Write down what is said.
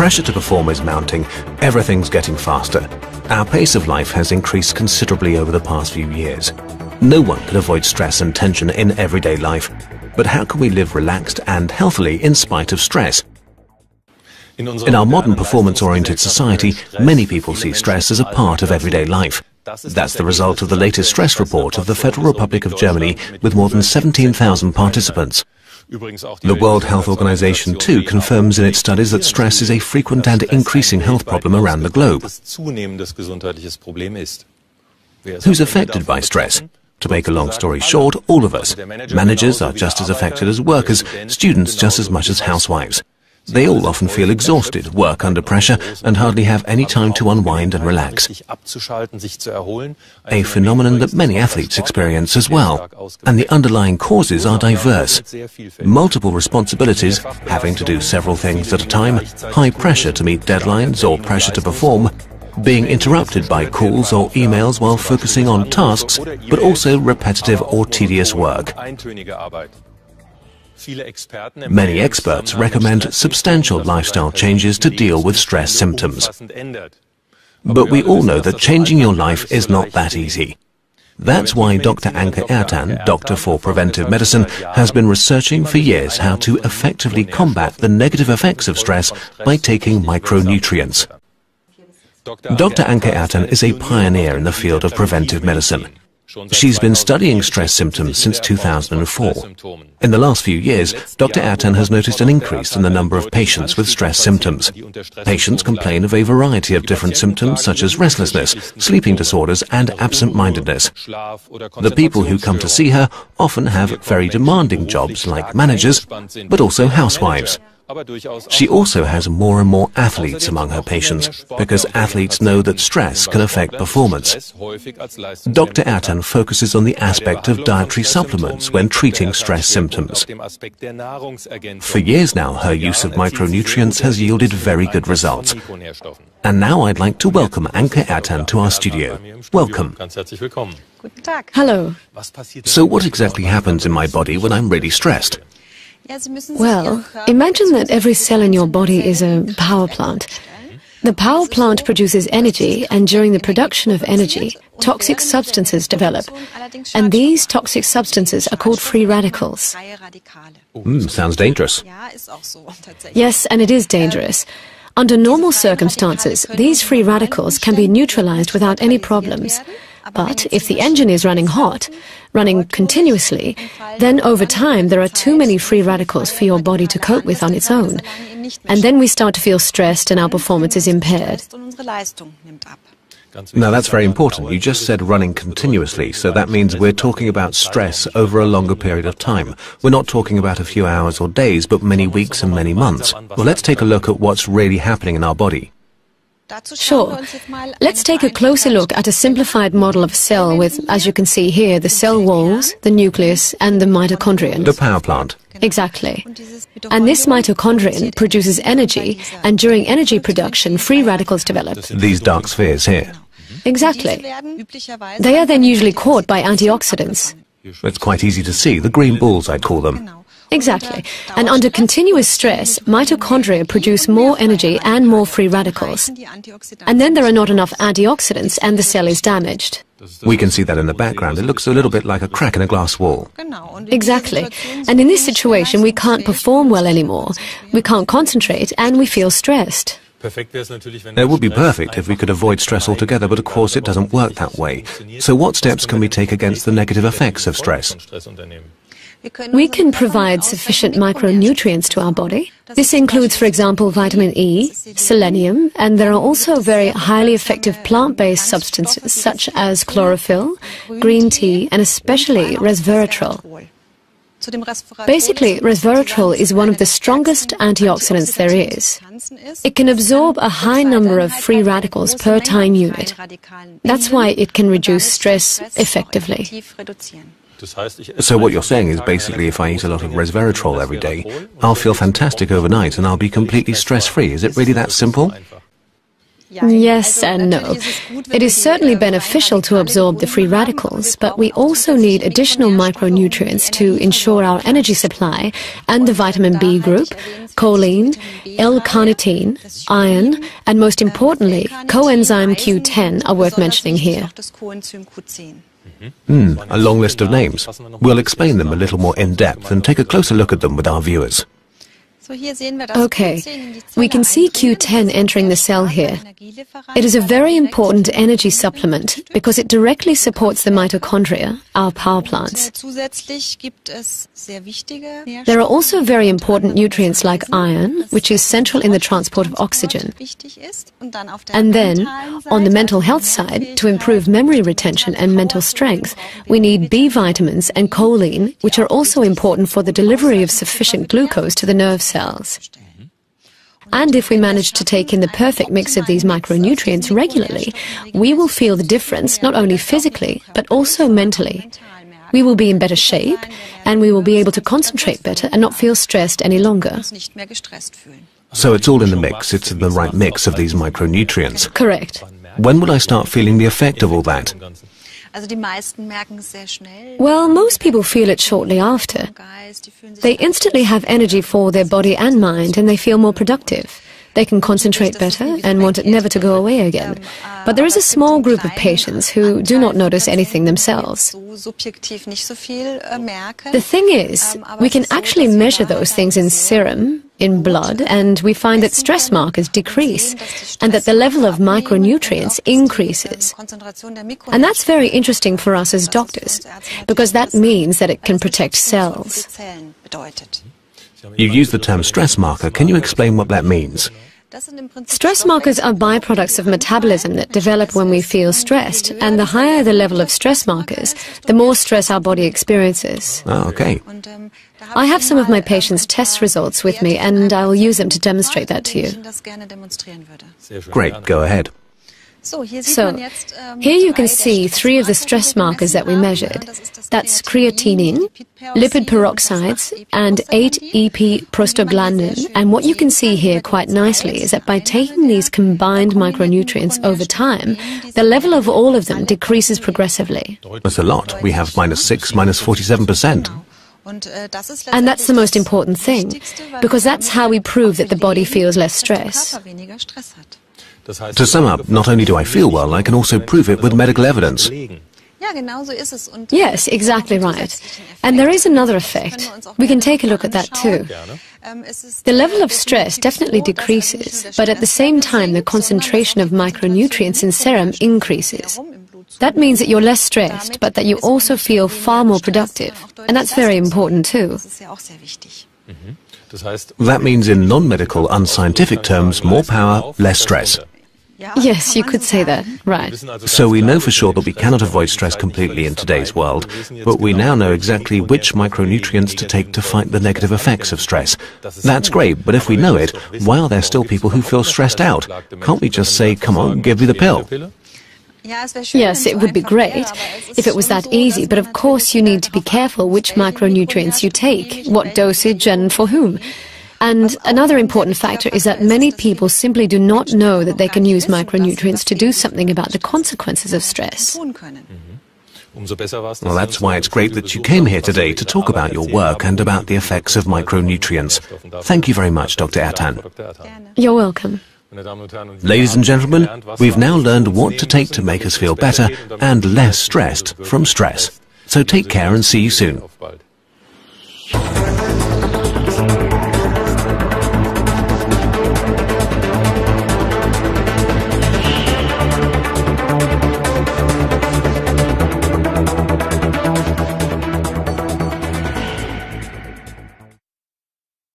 pressure to perform is mounting, everything's getting faster. Our pace of life has increased considerably over the past few years. No one can avoid stress and tension in everyday life. But how can we live relaxed and healthily in spite of stress? In our modern performance-oriented society, many people see stress as a part of everyday life. That's the result of the latest stress report of the Federal Republic of Germany with more than 17,000 participants. The World Health Organization too confirms in its studies that stress is a frequent and increasing health problem around the globe. Who's affected by stress? To make a long story short, all of us. Managers are just as affected as workers, students just as much as housewives. They all often feel exhausted, work under pressure, and hardly have any time to unwind and relax. A phenomenon that many athletes experience as well. And the underlying causes are diverse. Multiple responsibilities, having to do several things at a time, high pressure to meet deadlines or pressure to perform, being interrupted by calls or emails while focusing on tasks, but also repetitive or tedious work. Many experts recommend substantial lifestyle changes to deal with stress symptoms. But we all know that changing your life is not that easy. That's why Dr. Anke Ertan, Doctor for Preventive Medicine, has been researching for years how to effectively combat the negative effects of stress by taking micronutrients. Dr. Anke Ertan is a pioneer in the field of preventive medicine. She's been studying stress symptoms since 2004. In the last few years, Dr. Ertan has noticed an increase in the number of patients with stress symptoms. Patients complain of a variety of different symptoms such as restlessness, sleeping disorders and absent-mindedness. The people who come to see her often have very demanding jobs like managers, but also housewives. She also has more and more athletes among her patients, because athletes know that stress can affect performance. Dr. Ertan focuses on the aspect of dietary supplements when treating stress symptoms. For years now, her use of micronutrients has yielded very good results. And now I'd like to welcome Anke Ertan to our studio. Welcome. Hello. So what exactly happens in my body when I'm really stressed? Well, imagine that every cell in your body is a power plant. The power plant produces energy, and during the production of energy, toxic substances develop. And these toxic substances are called free radicals. Sounds dangerous. Yes, and it is dangerous. Under normal circumstances, these free radicals can be neutralized without any problems. But if the engine is running hot, running continuously, then over time there are too many free radicals for your body to cope with on its own. And then we start to feel stressed and our performance is impaired. Now that's very important. You just said running continuously, so that means we're talking about stress over a longer period of time. We're not talking about a few hours or days, but many weeks and many months. Well, let's take a look at what's really happening in our body. Sure. Let's take a closer look at a simplified model of a cell with, as you can see here, the cell walls, the nucleus and the mitochondrion. The power plant. Exactly. And this mitochondrion produces energy, and during energy production, free radicals develop. These dark spheres here. Exactly. They are then usually caught by antioxidants. It's quite easy to see, the green balls I'd call them. Exactly. And under continuous stress, mitochondria produce more energy and more free radicals. And then there are not enough antioxidants and the cell is damaged. We can see that in the background. It looks a little bit like a crack in a glass wall. Exactly. And in this situation, we can't perform well anymore. We can't concentrate and we feel stressed. It would be perfect if we could avoid stress altogether, but of course it doesn't work that way. So what steps can we take against the negative effects of stress? We can provide sufficient micronutrients to our body. This includes, for example, vitamin E, selenium, and there are also very highly effective plant-based substances such as chlorophyll, green tea, and especially resveratrol. Basically, resveratrol is one of the strongest antioxidants there is. It can absorb a high number of free radicals per time unit. That's why it can reduce stress effectively. So what you're saying is basically if I eat a lot of resveratrol every day, I'll feel fantastic overnight and I'll be completely stress-free. Is it really that simple? Yes and no. It is certainly beneficial to absorb the free radicals, but we also need additional micronutrients to ensure our energy supply, and the vitamin B group, choline, L-carnitine, iron, and most importantly, coenzyme Q10 are worth mentioning here. A long list of names. We'll explain them a little more in depth and take a closer look at them with our viewers. Okay, we can see Q10 entering the cell here. It is a very important energy supplement because it directly supports the mitochondria, our power plants. There are also very important nutrients like iron, which is central in the transport of oxygen. And then, on the mental health side, to improve memory retention and mental strength, we need B vitamins and choline, which are also important for the delivery of sufficient glucose to the nerve cells. And if we manage to take in the perfect mix of these micronutrients regularly, we will feel the difference not only physically, but also mentally. We will be in better shape, and we will be able to concentrate better and not feel stressed any longer. So it's all in the mix. It's in the right mix of these micronutrients. Correct. When will I start feeling the effect of all that? Well, most people feel it shortly after. They instantly have energy for their body and mind, and they feel more productive. They can concentrate better and want it never to go away again. But there is a small group of patients who do not notice anything themselves. The thing is, we can actually measure those things in serum, in blood, and we find that stress markers decrease and that the level of micronutrients increases. And that's very interesting for us as doctors, because that means that it can protect cells. You use the term stress marker. Can you explain what that means? Stress markers are byproducts of metabolism that develop when we feel stressed, and the higher the level of stress markers, the more stress our body experiences. Oh, okay. I have some of my patients' test results with me, and I will use them to demonstrate that to you. Great, go ahead. So, here you can see 3 of the stress markers that we measured. That's creatinine, lipid peroxides, and 8-EP prostaglandin. And what you can see here quite nicely is that by taking these combined micronutrients over time, the level of all of them decreases progressively. That's a lot. We have -6, -47%. And that's the most important thing, because that's how we prove that the body feels less stress. To sum up, not only do I feel well, I can also prove it with medical evidence. Yes, exactly right. And there is another effect. We can take a look at that too. The level of stress definitely decreases, but at the same time the concentration of micronutrients in serum increases. That means that you're less stressed, but that you also feel far more productive. And that's very important too. That means in non-medical, unscientific terms, more power, less stress. Yes, you could say that, right. So we know for sure that we cannot avoid stress completely in today's world, but we now know exactly which micronutrients to take to fight the negative effects of stress. That's great, but if we know it, why are there still people who feel stressed out? Can't we just say, come on, give me the pill? Yes, it would be great if it was that easy, but of course you need to be careful which micronutrients you take, what dosage and for whom. And another important factor is that many people simply do not know that they can use micronutrients to do something about the consequences of stress. Well, that's why it's great that you came here today to talk about your work and about the effects of micronutrients. Thank you very much, Dr. Ertan. You're welcome. Ladies and gentlemen, we've now learned what to take to make us feel better and less stressed from stress. So take care and see you soon.